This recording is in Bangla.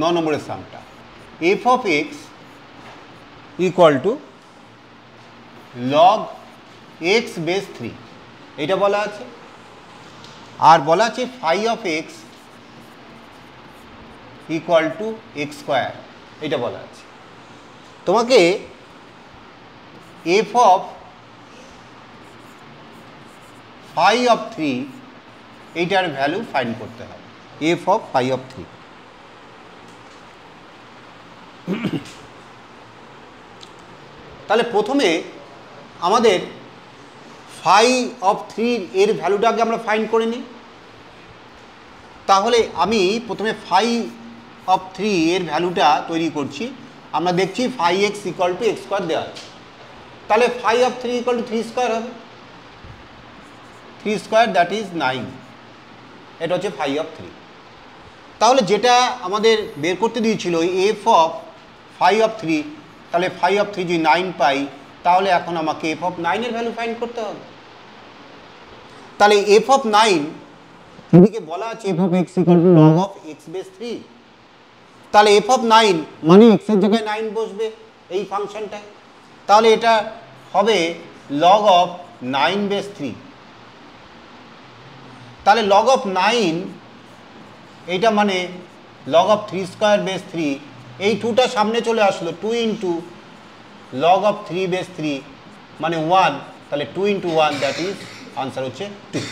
9 নম্বরের সামটা f of x equal to log x base 3 এটা বলা আছে। আর বলা আছে phi of x equal to x square এটা বলা আছে। তোমাকে এফ অফ ফাই অফ 3 এইটার ভ্যালু ফাইন্ড করতে হবে। এফ অফ ফাই অফ 3 তাহলে প্রথমে আমাদের ফাই অফ 3 এর ভ্যালুটাকে আমরা ফাইন্ড করে নিই। তাহলে আমি প্রথমে ফাই অফ 3 এর ভ্যালুটা তৈরি করছি। আমরা দেখছি phi x equal to x square দেওয়া আছে, তাহলে phi of 3 equal to 3 square হবে। 3 স্কোয়ার দ্যাট ইজ 9, এটা হচ্ছে ফাই অফ 3। তাহলে যেটা আমাদের বের করতে দিয়েছিল এফ অফ ফাই অফ 3, তাহলে ফাই অফ 3 যদি 9 পাই, তাহলে এখন আমাকে এফ অফ 9 এর ভ্যালু ফাইন্ড করতে হবে। তাহলে এফ অফ 9 এদিকে বলা আছে F of x equal to log of x base 3, তাহলে এফ অফ 9 মানে এক্স এর জায়গায় 9 বসবে এই ফাংশনটায়, তাহলে এটা হবে লগ অফ 9 বেস 3। তাহলে লগ অফ 9 এইটা মানে লগ অফ 3 স্কোয়ার বেস 3, এই 2টা সামনে চলে আসলো, 2 ইন্টু লগ অফ 3 বেস 3 মানে 1, তাহলে 2 ইন্টু 1 দ্যাট ইজ আনসার হচ্ছে 2।